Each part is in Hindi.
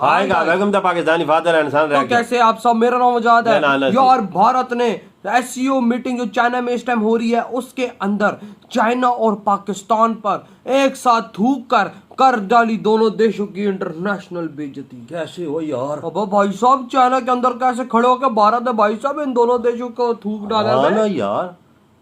आएगा बेगम द पाकिस्तानी फादर एंड सन तो कैसे आप सब, मेरा नाम आजाद है यार। भारत ने एससीओ मीटिंग जो चाइना में इस टाइम हो रही है उसके अंदर चाइना और पाकिस्तान पर एक साथ थूक कर डाली दोनों देशों की इंटरनेशनल बेइज्जती। कैसे हो यार? अब भाई साहब चाइना के अंदर कैसे खड़े होकर भारत ने भाई साहब इन दोनों देशों को थूक डाला ना यार,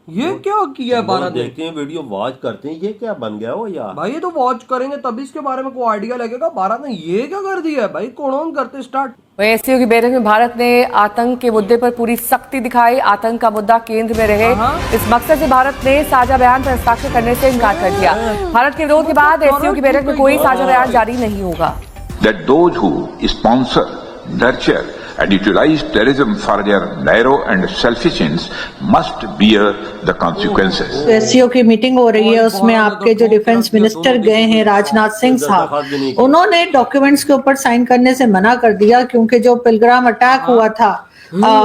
ये क्या किया भारत ने? देखते हैं वीडियो वॉच करते हैं, ये क्या बन गया हो यार? भाई ये तो वॉच करेंगे तभी इसके बारे में कोई आइडिया लगेगा। भारत ने ये क्या कर दिया है भाई? कौन करते स्टार्ट? एससीओ की बैठक में भारत ने आतंक के मुद्दे पर पूरी सख्ती दिखाई, आतंक का मुद्दा केंद्र में रहे, इस मकसद से भारत ने साझा बयान पर हस्ताक्षर करने से इनकार कर दिया। भारत के विरोध के बाद एससीओ की बैठक में कोई साझा बयान जारी नहीं होगा। That those who sponsor, nurture and utilize terrorism for their narrow and selfish ends must bear the consequences. SCO की मीटिंग हो रही है, उसमें आपके जो डिफेंस मिनिस्टर गए हैं राजनाथ सिंह साहब, उन्होंने डॉक्यूमेंट्स के ऊपर साइन करने से मना कर दिया क्योंकि जो पिलग्राम अटैक हुआ था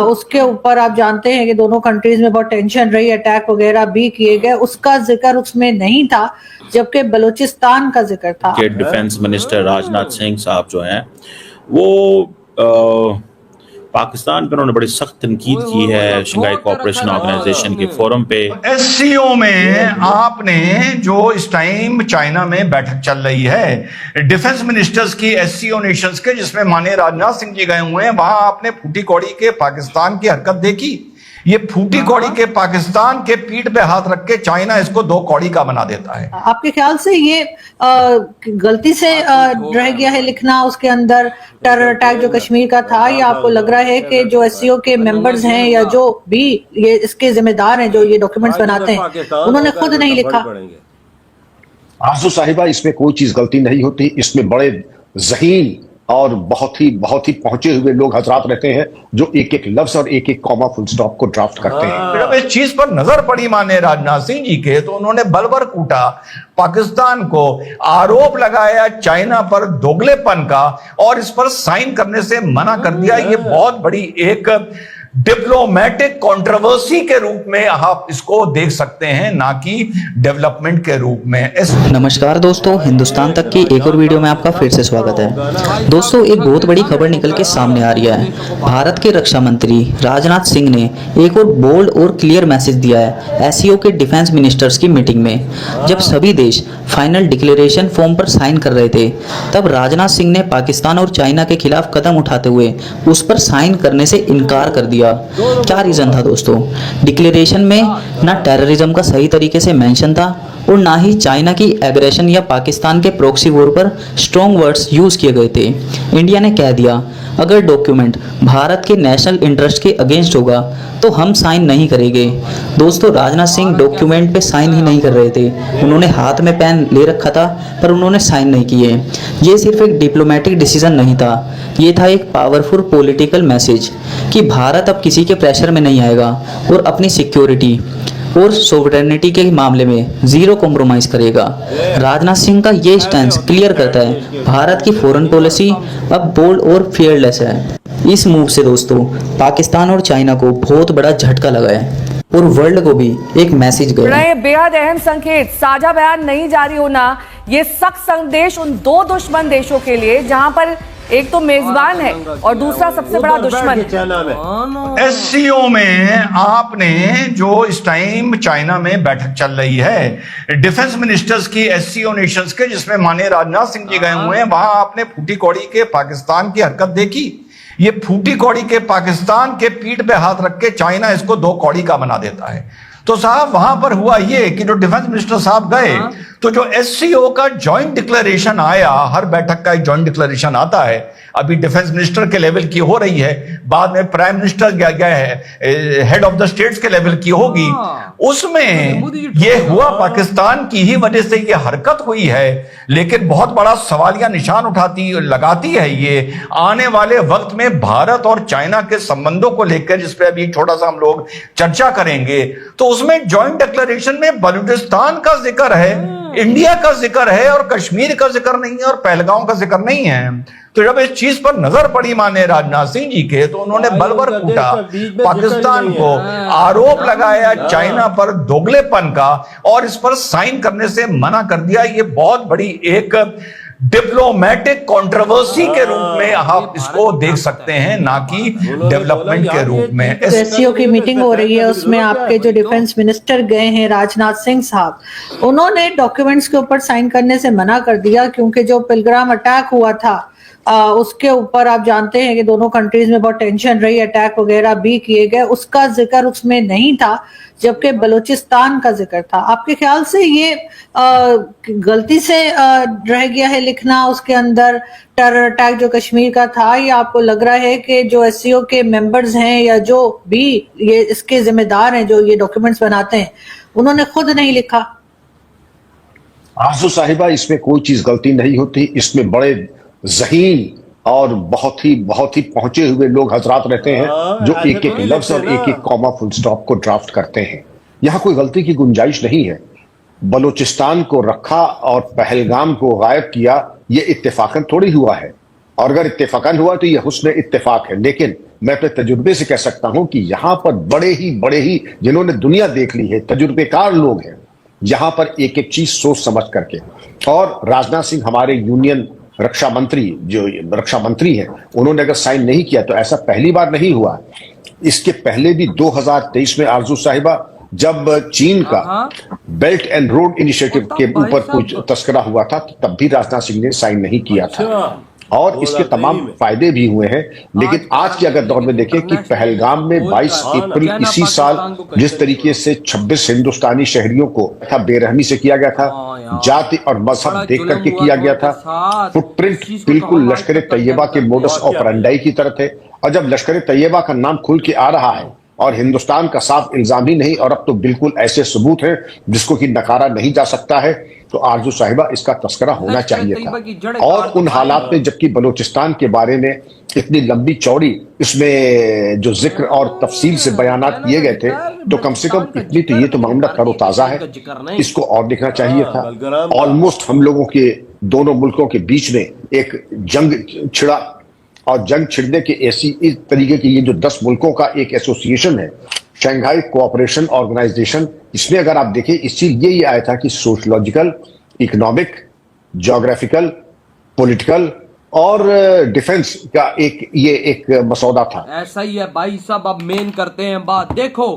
उसके ऊपर आप जानते हैं कि दोनों कंट्रीज में बहुत टेंशन रही, अटैक वगैरह भी किए गए, उसका जिक्र उसमें नहीं था, जबकि बलूचिस्तान का जिक्र था। डिफेंस मिनिस्टर राजनाथ सिंह साहब जो हैं वो पाकिस्तान पर उन्होंने बड़ी सख्त तनकीद की है शंघाई कोऑपरेशन ऑर्गेनाइजेशन के फोरम पे। एससीओ में आपने जो इस टाइम चाइना में बैठक चल रही है डिफेंस मिनिस्टर्स की एससीओ नेशंस के, जिसमें माननीय राजनाथ सिंह जी गए हुए हैं, वहां आपने फूटी कौड़ी के पाकिस्तान की हरकत देखी। ये फूटी कौड़ी के पाकिस्तान के पीठ पे हाथ रख के चाइना इसको दो कौड़ी का बना देता है। आपके ख्याल से ये गलती से रह गया है लिखना उसके अंदर टेरर अटैक जो कश्मीर का था, या आपको लग रहा है कि जो एससीओ के मेंबर्स हैं या जो भी ये इसके जिम्मेदार हैं जो ये डॉक्यूमेंट्स बनाते हैं उन्होंने खुद नहीं लिखा? आरज़ू साहिबा, इसमें कोई चीज गलती नहीं होती, इसमें बड़े ज़हीन और बहुत ही पहुंचे हुए लोग हजरात रहते हैं जो एक एक लफ्ज और एक एक कॉमा फुल स्टॉप को ड्राफ्ट करते हैं। जब इस चीज पर नजर पड़ी माने राजनाथ सिंह जी के, तो उन्होंने बलवर कूटा पाकिस्तान को, आरोप लगाया चाइना पर दोगलेपन का और इस पर साइन करने से मना कर दिया। ये बहुत बड़ी एक डिप्लोमेटिक कंट्रोवर्सी के रूप में आप इसको देख सकते हैं, ना कि डेवलपमेंट के रूप में। नमस्कार दोस्तों, हिंदुस्तान तक की एक और वीडियो में आपका फिर से स्वागत है। दोस्तों, एक बहुत बड़ी खबर निकल के सामने आ रही है। भारत के रक्षा मंत्री राजनाथ सिंह ने एक और बोल्ड और क्लियर मैसेज दिया है एससीओ के डिफेंस मिनिस्टर्स की मीटिंग में। जब सभी देश फाइनल डिक्लेरेशन फॉर्म पर साइन कर रहे थे, तब राजनाथ सिंह ने पाकिस्तान और चाइना के खिलाफ कदम उठाते हुए उस पर साइन करने से इनकार कर दिया। क्या रीजन था दोस्तों? डिक्लेरेशन में ना टेररिज्म का सही तरीके से मेंशन था और ना ही चाइना की एग्रेशन या पाकिस्तान के प्रॉक्सी वॉर पर स्ट्रॉन्ग वर्ड्स यूज किए गए थे। इंडिया ने कह दिया अगर डॉक्यूमेंट भारत के नेशनल इंटरेस्ट के अगेंस्ट होगा तो हम साइन नहीं करेंगे। दोस्तों, राजनाथ सिंह डॉक्यूमेंट पे साइन ही नहीं कर रहे थे, उन्होंने हाथ में पेन ले रखा था पर उन्होंने साइन नहीं किए। ये सिर्फ एक डिप्लोमेटिक डिसीजन नहीं था, ये था एक पावरफुल पॉलिटिकल मैसेज कि भारत अब किसी के प्रेशर में नहीं आएगा और अपनी सिक्योरिटी और सोवरेनिटी के मामले में जीरो कॉम्प्रोमाइज करेगा। राजनाथ सिंह का ये स्टैंड क्लियर करता है भारत की फॉरेन पॉलिसी अब बोल्ड और फियरलेस है। इस मूव से दोस्तों पाकिस्तान और चाइना को बहुत बड़ा झटका लगा है और वर्ल्ड को भी एक मैसेज गया। बेहद अहम संकेत, साझा बयान नहीं जारी होना, ये सख्त संदेश उन दो दुश्मन देशों के लिए जहां पर एक तो मेजबान है और दूसरा सबसे बड़ा दुश्मन है। एससीओ में आपने जो इस टाइम चाइना में बैठक चल रही है डिफेंस मिनिस्टर्स की एससीओ नेशंस के, जिसमें माननीय राजनाथ सिंह जी गए हुए हैं, वहां आपने फूटी कौड़ी के पाकिस्तान की हरकत देखी। ये फूटी कौड़ी के पाकिस्तान के पीठ पे हाथ रख के चाइना इसको दो कौड़ी का बना देता है। तो साहब वहां पर हुआ ये कि जो डिफेंस मिनिस्टर साहब गए, तो जो एससीओ का जॉइंट डिक्लेरेशन आया, हर बैठक का एक जॉइंट डिक्लेरेशन आता है, अभी डिफेंस मिनिस्टर के लेवल की हो रही है, बाद में प्राइम मिनिस्टर गया है, हेड ऑफ द स्टेट्स के लेवल की होगी। उसमें ये हुआ पाकिस्तान की ही वजह से ये हरकत हुई है, लेकिन बहुत बड़ा सवालिया निशान लगाती है ये आने वाले वक्त में भारत और चाइना के संबंधों को लेकर, जिस पे अभी थोड़ा सा हम लोग चर्चा करेंगे। तो उसमें जॉइंट डिक्लेरेशन में बलूचिस्तान का जिक्र है, इंडिया का जिक्र है और कश्मीर का जिक्र नहीं है और पहलगांव का जिक्र नहीं है। तो जब इस चीज पर नजर पड़ी माने राजनाथ सिंह जी के, तो उन्होंने बलवर कूटा पाकिस्तान को, आरोप लगाया चाइना पर दोगलेपन का और इस पर साइन करने से मना कर दिया। ये बहुत बड़ी एक डिप्लोमेटिक कंट्रोवर्सी के रूप में आप इसको देख सकते हैं, ना कि डेवलपमेंट के रूप में। एससीओ की मीटिंग हो रही है, उसमें आपके जो डिफेंस मिनिस्टर गए हैं राजनाथ सिंह साहब, उन्होंने डॉक्यूमेंट्स के ऊपर साइन करने से मना कर दिया, क्योंकि जो पिलग्राम अटैक हुआ था उसके ऊपर आप जानते हैं कि दोनों कंट्रीज में बहुत टेंशन रही, अटैक वगैरह भी किए गए, उसका जिक्र उसमें नहीं था, जबकि बलूचिस्तान का जिक्र था। आपके ख्याल से ये गलती से रह गया है लिखना उसके अंदर टेरर अटैक जो कश्मीर का था, या आपको लग रहा है कि जो एससीओ के मेंबर्स हैं या जो भी ये इसके जिम्मेदार हैं जो ये डॉक्यूमेंट्स बनाते हैं, उन्होंने खुद नहीं लिखा? आरजू साहिबा, इसमें कोई चीज गलती नहीं होती। इसमें बड़े ज़हीन और बहुत ही पहुंचे हुए लोग हजरात रहते हैं जो एक एक लफ्ज और एक एक कॉमा फुल स्टॉप को ड्राफ्ट करते हैं। यहां कोई गलती की गुंजाइश नहीं है। बलूचिस्तान को रखा और पहलगाम को गायब किया, ये इत्तेफाकन थोड़ी हुआ है, और अगर इत्तेफाकन हुआ तो ये हुस्न इत्तेफाक है। लेकिन मैं अपने तजुर्बे से कह सकता हूं कि यहां पर बड़े ही जिन्होंने दुनिया देख ली है, तजुर्बेकार लोग हैं, यहां पर एक एक चीज सोच समझ करके। और राजनाथ सिंह हमारे यूनियन रक्षा मंत्री हैं, उन्होंने अगर साइन नहीं किया तो ऐसा पहली बार नहीं हुआ। इसके पहले भी 2023 में आरजू साहिबा, जब चीन का बेल्ट एंड रोड इनिशिएटिव के ऊपर कुछ तस्करा हुआ था, तब भी राजनाथ सिंह ने साइन नहीं किया था, और इसके तमाम फायदे भी हुए हैं। लेकिन आज के अगर दौर में देखें कि पहलगाम में 22 अप्रैल इसी साल जिस तरीके से 26 हिंदुस्तानी शहरियों को बेरहमी से किया गया था, जाति और मजहब देख करके किया गया था, फुटप्रिंट बिल्कुल लश्कर तैयबा के मोडस ऑपरेंडाई की तरह थे। और जब लश्कर तैयबा का नाम खुल के आ रहा है और हिंदुस्तान का साफ इल्जाम ही नहीं, और अब तो बिल्कुल ऐसे सबूत हैं जिसको कि नकारा नहीं जा सकता है, तो आरजू साहिबा इसका तस्करा होना चाहिए था। और उन हालात में जबकि बलूचिस्तान के बारे में इतनी लंबी चौड़ी इसमें जो जिक्र और तफसील से बयानात किए गए थे, तो कम से कम इतनी तो ये तो मामला तरोताजा है, इसको और देखना चाहिए था। ऑलमोस्ट हम लोगों के दोनों मुल्कों के बीच में एक जंग छिड़ा, और जंग छिड़ने के इस तरीके की ये जो 10 मुल्कों का एक एसोसिएशन है, शंघाई कोऑपरेशन ऑर्गेनाइजेशन, इसमें अगर आप देखें इससे ये आया था कि सोशलॉजिकल, इकोनॉमिक, ज्योग्राफिकल, पॉलिटिकल और डिफेंस का एक मसौदा था। ऐसा ही है भाई साहब। अब मेन करते हैं बात, देखो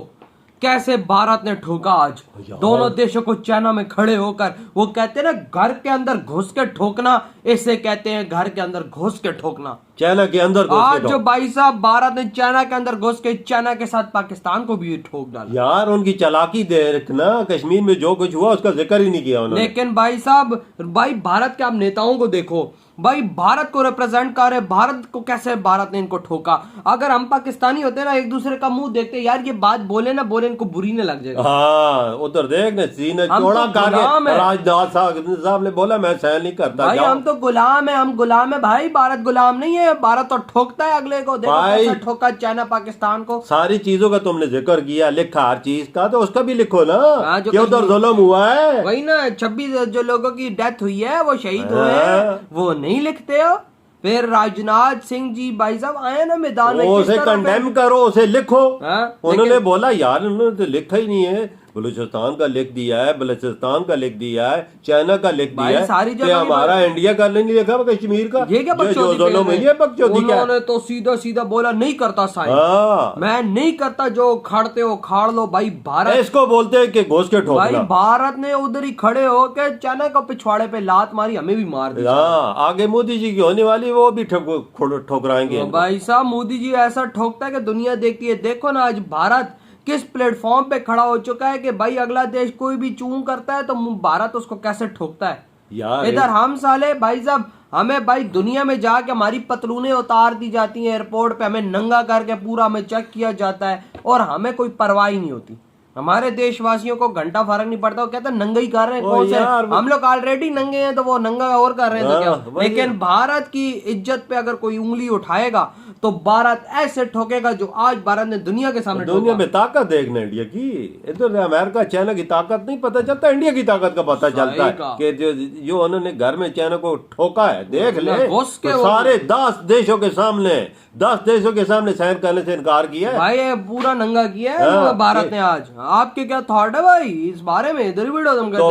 कैसे भारत ने ठोका आज दोनों देशों को चाइना में खड़े होकर। वो कहते हैं ना घर के अंदर घुस के ठोकना, इसे कहते हैं घर के अंदर घुस के ठोकना। चाइना के अंदर आज जो भाई साहब भारत ने चाइना के अंदर घुस के चाइना के साथ पाकिस्तान को भी ठोक डाला। यार उनकी चालाकी देखना, कश्मीर में जो कुछ हुआ उसका जिक्र ही नहीं किया उन्होंने। लेकिन भाई साहब, भाई भारत के आप नेताओं को देखो, भाई भारत को रिप्रेजेंट कर रहे, भारत को कैसे भारत ने इनको ठोका। अगर हम पाकिस्तानी होते ना, एक दूसरे का मुंह देखते, यार ये बात बोले ना बोले, इनको बुरी न लग जाएगा। हाँ, उधर देख ना सीने चौड़ा करके राजनाथ साहब ने बोला मैं सहन नहीं करता। भाई हम तो गुलाम है, हम गुलाम है भाई, भारत गुलाम नहीं है। भारत तो ठोकता है अगले को। देखो कैसा ठोका चाइना पाकिस्तान को। सारी चीजों का तुमने जिक्र किया, लिखा हर चीज का, तो उसका भी लिखो ना, क्यों उधर जुल्म हुआ है। वही ना, 26 जो लोगों की डेथ हुई है, वो शहीद हुए हैं, वो नहीं लिखते हो। फिर राजनाथ सिंह जी भाई साहब आए ना मैदान में, उसे कंडेम करो, उसे लिखो। उन्होंने बोला यार उन्होंने तो लिखा ही नहीं है। बलूचिस्तान का लिख दिया है, बलूचिस्तान का लिख दिया है, चाइना का लिख दिया है, सारी जगह हमारा इंडिया का नहीं लिखा, कश्मीर का। ये क्या बकचोदी? उन्होंने तो सीधा सीधा बोला नहीं करता साइन, मैं नहीं करता, जो खाड़ते हो खाड़ लो। भाई भारत इसको बोलते हैं कि घुस के ठोकना। भाई भारत ने उधर ही खड़े हो के चाइना को पिछवाड़े पे लात मारी, हमें भी मार दी। आगे मोदी जी की होने वाली वो भी ठोकराएंगे। भाई साहब मोदी जी ऐसा ठोकता है कि दुनिया देखती है। देखो ना आज भारत किस प्लेटफॉर्म पे खड़ा हो चुका है कि भाई अगला देश कोई भी चूं करता है तो भारत उसको कैसे ठोकता है यार। इधर हम साले भाई साहब, हमें भाई दुनिया में जाके हमारी पतलूनें उतार दी जाती हैं एयरपोर्ट पे, हमें नंगा करके पूरा हमें चेक किया जाता है और हमें कोई परवाह ही नहीं होती। हमारे देशवासियों को घंटा फर्क नहीं पड़ता, वो कहते हैं नंगा ही कर रहे हैं, कौन से हम लोग ऑलरेडी नंगे हैं तो वो नंगा और कर रहे हैं तो क्या। लेकिन भारत की इज्जत पे अगर कोई उंगली उठाएगा तो भारत ऐसे ठोकेगा जो आज भारत ने दुनिया के सामने। दुनिया में ताकत देखना इंडिया की, इधर अमेरिका चाइना की ताकत नहीं पता चलता, इंडिया की ताकत का पता चलता है कि जो उन्होंने घर में चाइना को ठोका है। देख ले सारे 10 देशों के सामने साइन करने से इनकार किया है भाई, पूरा नंगा किया है भारत ने आज। आपके क्या थॉट है भाई इस बारे में? इधर वीडियो तुम कहते